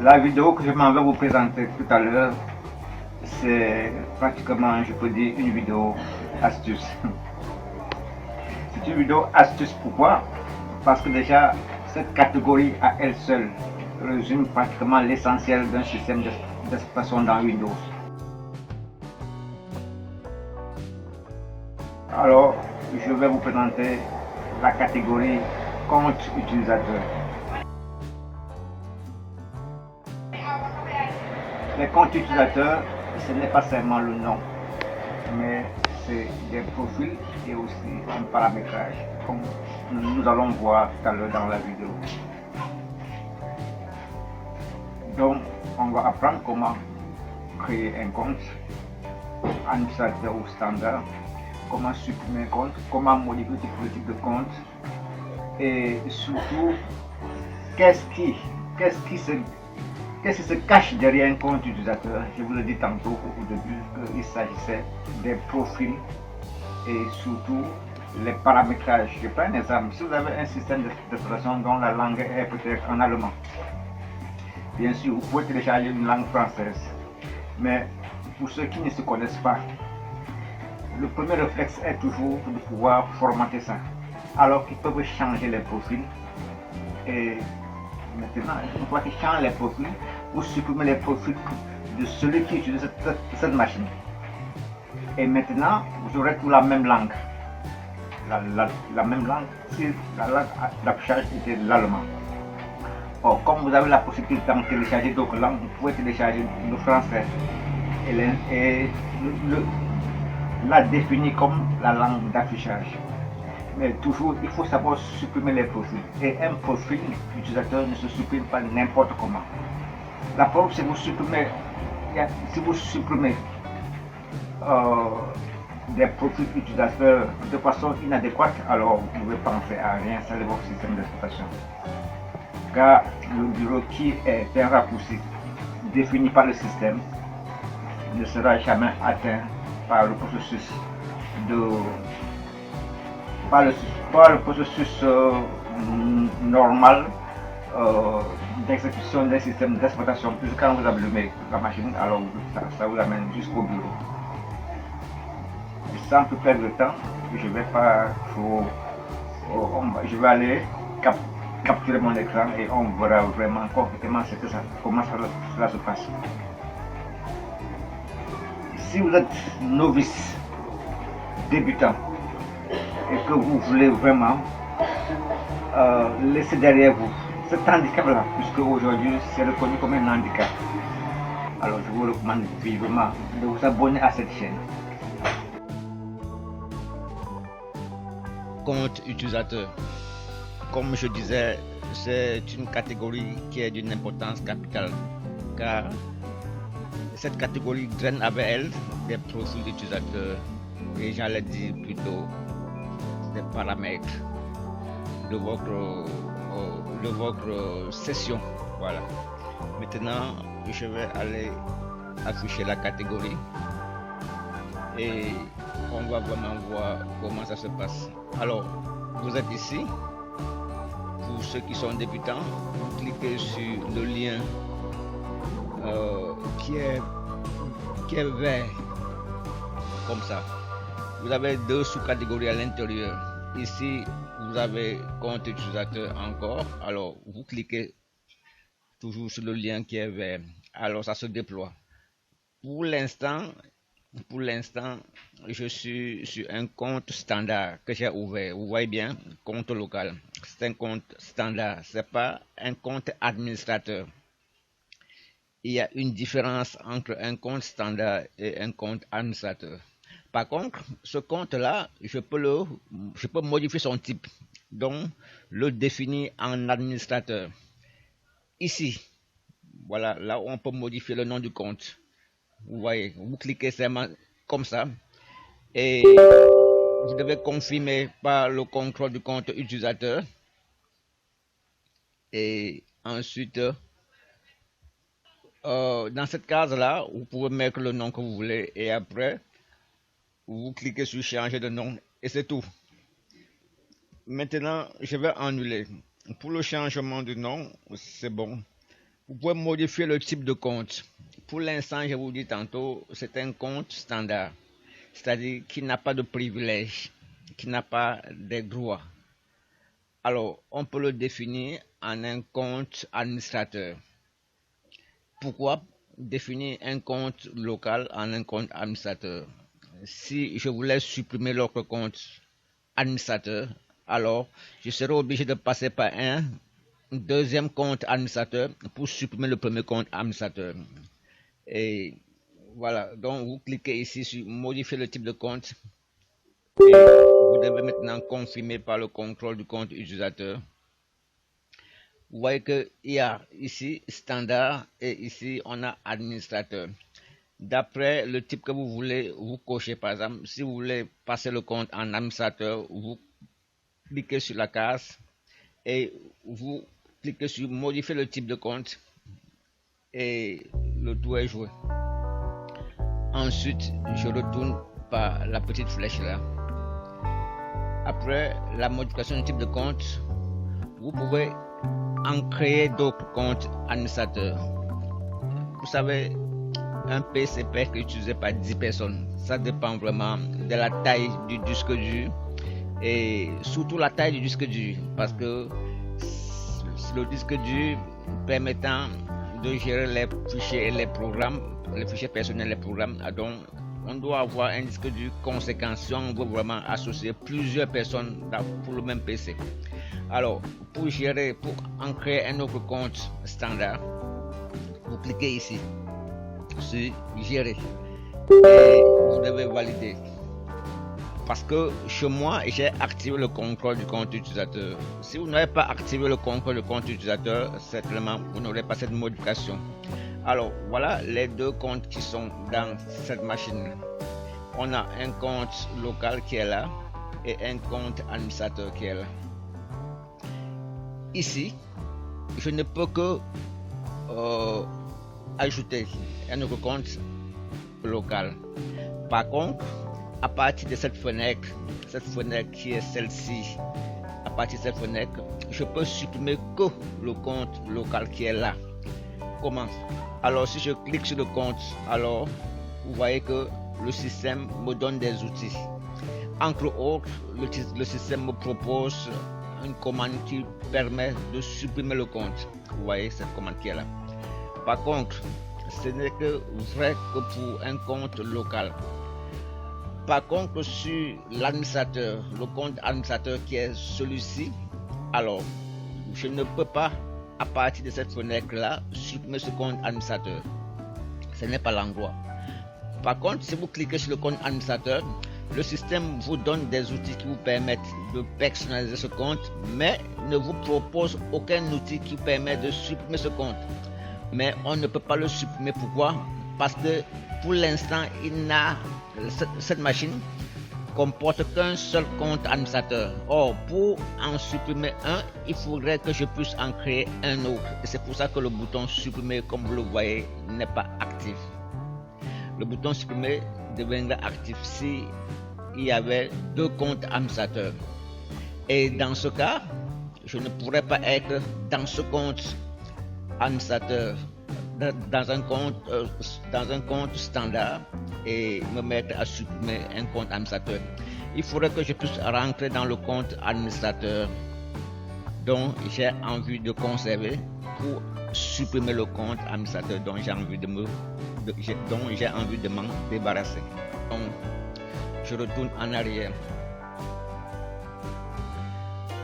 La vidéo que je m'en vais vous présenter tout à l'heure, c'est pratiquement, je peux dire, une vidéo astuce. C'est une vidéo astuce, pourquoi? Parce que déjà, cette catégorie à elle seule résume pratiquement l'essentiel d'un système d'exploitation dans Windows. Alors, je vais vous présenter la catégorie compte utilisateur. Les comptes utilisateurs, ce n'est pas seulement le nom, mais c'est des profils et aussi un paramétrage, comme nous allons voir tout à l'heure dans la vidéo. Donc, on va apprendre comment créer un compte administrateur ou standard, comment supprimer un compte, comment modifier les politiques de compte et surtout qu'est-ce qui se cache derrière un compte utilisateur. Je vous le dis tantôt au début qu'il s'agissait des profils et surtout les paramétrages. Je prends un exemple. Si vous avez un système d'exploitation dont la langue est peut-être en allemand, bien sûr, vous pouvez télécharger une langue française. Mais pour ceux qui ne se connaissent pas, le premier réflexe est toujours de pouvoir formater ça. Alors qu'ils peuvent changer les profils. Et maintenant, une fois qu'ils changent les profils, vous supprimez les profils de celui qui utilise cette machine. Et maintenant, vous aurez tout la même langue. La même langue, si la langue d'affichage était l'allemand. Or, comme vous avez la possibilité de télécharger d'autres langues, vous pouvez télécharger le français et la définir comme la langue d'affichage. Mais toujours, il faut savoir supprimer les profils. Et un profil utilisateur ne se supprime pas n'importe comment. La preuve, si vous supprimez des profils utilisateurs de façon inadéquate, alors vous pouvez penser à rien, c'est votre système d'exploitation. Car le bureau qui est un raccourci défini par le système ne sera jamais atteint par le processus normal d'exécution d'un système d'exploitation. Puisque quand vous allumez la machine, alors ça vous amène jusqu'au bureau. Sans plus perdre de temps, je vais aller capturer mon écran et on verra vraiment concrètement comment cela se passe. Si vous êtes novice, débutant, et que vous voulez vraiment laisser derrière vous cet handicap-là, puisque aujourd'hui c'est reconnu comme un handicap, alors je vous recommande vivement de vous abonner à cette chaîne. Compte utilisateur. Comme je disais, c'est une catégorie qui est d'une importance capitale, car cette catégorie draine avec elle des profils d'utilisateurs et j'allais dire plutôt des paramètres de votre session. Voilà. Maintenant, je vais aller afficher la catégorie et on va vraiment voir comment ça se passe. Alors, vous êtes ici. Pour ceux qui sont débutants, vous cliquez sur le lien qui est vert, comme ça. Vous avez deux sous-catégories à l'intérieur. Ici, vous avez compte utilisateur encore. Alors, vous cliquez toujours sur le lien qui est vert. Alors, ça se déploie. Pour l'instant, je suis sur un compte standard que j'ai ouvert. Vous voyez bien, compte local. C'est un compte standard. C'est pas un compte administrateur. Il y a une différence entre un compte standard et un compte administrateur. Par contre, ce compte-là, je peux modifier son type, donc le définir en administrateur. Ici, voilà, là où on peut modifier le nom du compte. Vous voyez, vous cliquez seulement comme ça et vous devez confirmer par le contrôle du compte utilisateur et ensuite dans cette case-là, vous pouvez mettre le nom que vous voulez et après vous cliquez sur changer de nom et c'est tout. Maintenant, je vais annuler. Pour le changement de nom, c'est bon. Vous pouvez modifier le type de compte. Pour l'instant, je vous dis tantôt, c'est un compte standard, c'est-à-dire qui n'a pas de privilèges, qui n'a pas de droits. Alors, on peut le définir en un compte administrateur. Pourquoi définir un compte local en un compte administrateur? Si je voulais supprimer l'autre compte administrateur, alors je serais obligé de passer par un deuxième compte administrateur pour supprimer le premier compte administrateur. Et voilà, donc vous cliquez ici sur modifier le type de compte et vous devez maintenant confirmer par le contrôle du compte utilisateur. Vous voyez qu'il y a ici standard et ici on a administrateur. D'après le type que vous voulez, vous cochez par exemple, si vous voulez passer le compte en administrateur, vous cliquez sur la case et vous cliquez sur modifier le type de compte et le tout est joué. Ensuite, je retourne par la petite flèche là. Après la modification du type de compte, vous pouvez en créer d'autres comptes administrateurs. Vous savez, un PC peut être utilisé par 10 personnes. Ça dépend vraiment de la taille du disque dur et surtout la taille du disque dur, parce que le disque dur permettant de gérer les fichiers et les programmes, les fichiers personnels et les programmes. Donc, on doit avoir un disque dur conséquent si on veut vraiment associer plusieurs personnes pour le même PC. Alors, pour gérer, pour en créer un autre compte standard, vous cliquez ici sur gérer et vous devez valider. Parce que chez moi, j'ai activé le contrôle du compte utilisateur. Si vous n'avez pas activé le contrôle du compte utilisateur, certainement vous n'aurez pas cette modification. Alors voilà les deux comptes qui sont dans cette machine. On a un compte local qui est là et un compte administrateur qui est là. Ici, je ne peux que ajouter un autre compte local. Par contre, à partir de cette fenêtre qui est celle-ci, à partir de cette fenêtre, je peux supprimer que le compte local qui est là. Comment? Alors si je clique sur le compte, alors vous voyez que le système me donne des outils. Entre autres, le système me propose une commande qui permet de supprimer le compte. Vous voyez cette commande qui est là. Par contre, ce n'est que vrai que pour un compte local. Par contre, sur l'administrateur, le compte administrateur qui est celui-ci, alors je ne peux pas, à partir de cette fenêtre-là, supprimer ce compte administrateur. Ce n'est pas l'endroit. Par contre, si vous cliquez sur le compte administrateur, le système vous donne des outils qui vous permettent de personnaliser ce compte, mais ne vous propose aucun outil qui vous permet de supprimer ce compte. Mais on ne peut pas le supprimer. Pourquoi? Parce que pour l'instant, cette machine comporte qu'un seul compte administrateur. Or, pour en supprimer un, il faudrait que je puisse en créer un autre. Et c'est pour ça que le bouton supprimer, comme vous le voyez, n'est pas actif. Le bouton supprimer deviendra actif si il y avait deux comptes administrateurs. Et dans ce cas, je ne pourrais pas être dans ce compte administrateur, dans un compte standard et me mettre à supprimer un compte administrateur. Il faudrait que je puisse rentrer dans le compte administrateur dont j'ai envie de conserver pour supprimer le compte administrateur dont j'ai envie de m'en débarrasser. Donc, je retourne en arrière.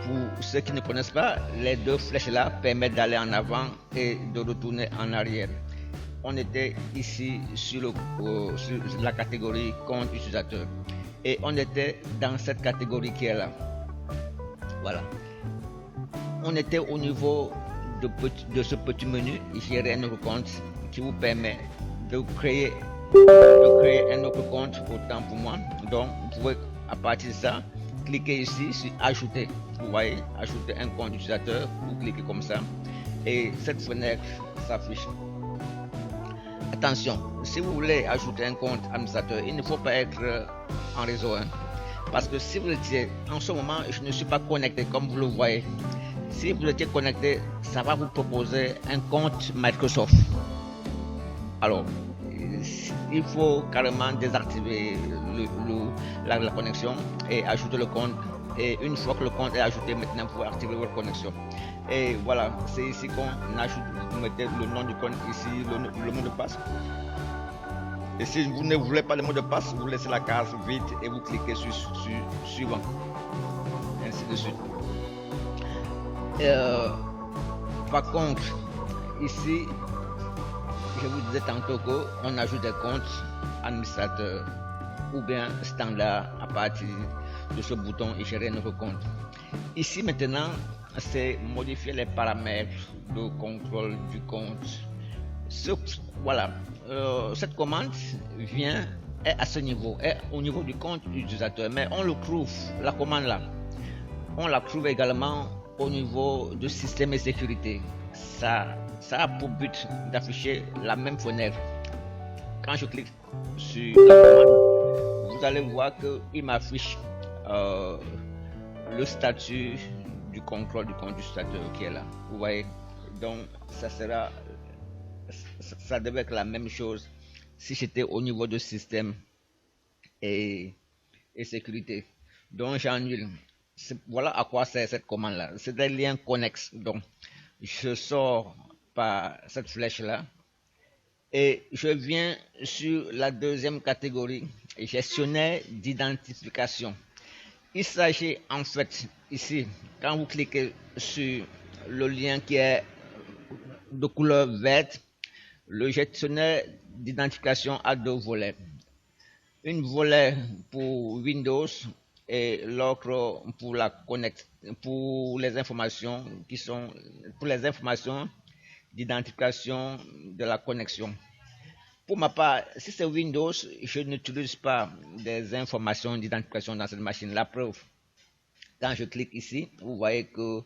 Pour ceux qui ne connaissent pas, les deux flèches là permettent d'aller en avant et de retourner en arrière. On était ici sur la catégorie compte utilisateur et on était dans cette catégorie qui est là. Voilà. On était au niveau de ce petit menu, gérer un autre compte qui vous permet de créer un autre compte, autant pour moi. Donc, vous pouvez à partir de ça, cliquez ici sur ajouter. Vous voyez, ajouter un compte utilisateur, vous cliquez comme ça et cette fenêtre s'affiche. Attention, si vous voulez ajouter un compte administrateur, il ne faut pas être en réseau 1. Parce que si vous étiez, en ce moment, je ne suis pas connecté comme vous le voyez. Si vous étiez connecté, ça va vous proposer un compte Microsoft. Alors, il faut carrément désactiver la connexion et ajouter le compte. Et une fois que le compte est ajouté, maintenant vous pouvez activer votre connexion. Et voilà, c'est ici qu'on ajoute, vous mettez le nom du compte ici, le mot de passe. Et si vous ne voulez pas le mot de passe, vous laissez la case vide et vous cliquez sur suivant. Ainsi de suite. Par contre, ici, je vous disais tantôt qu'on ajoute des comptes administrateurs ou bien standard à partir de ce bouton et gérer notre compte. Ici maintenant, c'est modifier les paramètres de contrôle du compte. Voilà, cette commande est à ce niveau, est au niveau du compte utilisateur, mais on le trouve, la commande là, on la trouve également au niveau de système et sécurité. Ça a pour but d'afficher la même fenêtre. Quand je clique sur la commande, vous allez voir qu'il m'affiche le statut du contrôle du compte utilisateur qui est là. Vous voyez, donc ça devait être la même chose si j'étais au niveau de système et sécurité. Donc j'annule. Voilà à quoi sert cette commande là. C'est des liens connexes. Donc je sors par cette flèche là et je viens sur la deuxième catégorie, gestionnaire d'identification. Il s'agit en fait ici, quand vous cliquez sur le lien qui est de couleur verte, le gestionnaire d'identification a deux volets. Une volet pour Windows et l'autre pour les informations d'identification de la connexion. Pour ma part, si c'est Windows, je n'utilise pas des informations d'identification dans cette machine. La preuve, quand je clique ici, vous voyez que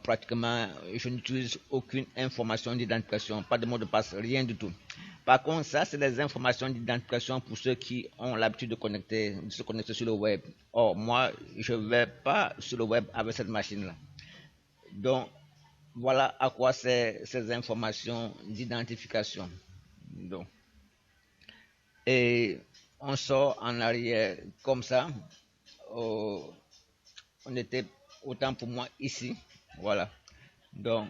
pratiquement je n'utilise aucune information d'identification, pas de mot de passe, rien du tout. Par contre, ça c'est des informations d'identification pour ceux qui ont l'habitude de se connecter sur le web. Or, moi, je ne vais pas sur le web avec cette machine-là. Donc, voilà à quoi c'est ces informations d'identification. Donc, et on sort en arrière comme ça. On était autant pour moi ici. Voilà. Donc,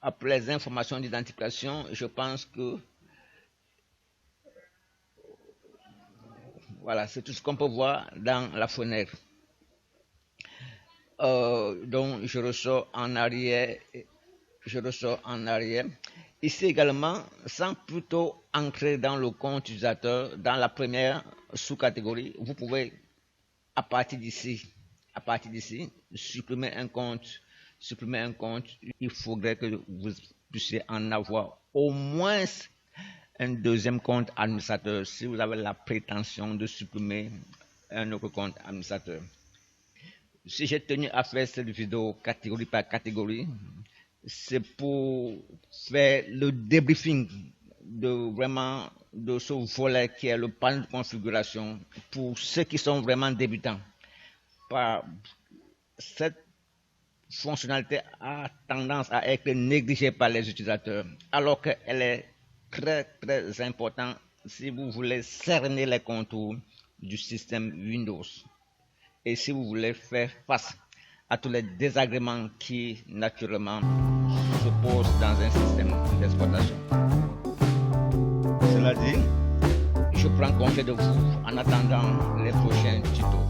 après les informations d'identification, je pense que voilà, c'est tout ce qu'on peut voir dans la fenêtre. Donc, je ressors en arrière. Ici également, sans plutôt entrer dans le compte utilisateur, dans la première sous-catégorie, vous pouvez, à partir d'ici, supprimer un compte. Il faudrait que vous puissiez en avoir au moins un deuxième compte administrateur si vous avez la prétention de supprimer un autre compte administrateur. Si j'ai tenu à faire cette vidéo catégorie par catégorie, c'est pour faire le débriefing de ce volet qui est le panel de configuration pour ceux qui sont vraiment débutants. Cette fonctionnalité a tendance à être négligée par les utilisateurs, alors qu'elle est très très importante si vous voulez cerner les contours du système Windows et si vous voulez faire face à tous les désagréments qui naturellement se posent dans un système d'exploitation. Cela dit, je prends congé de vous en attendant les prochains tutos.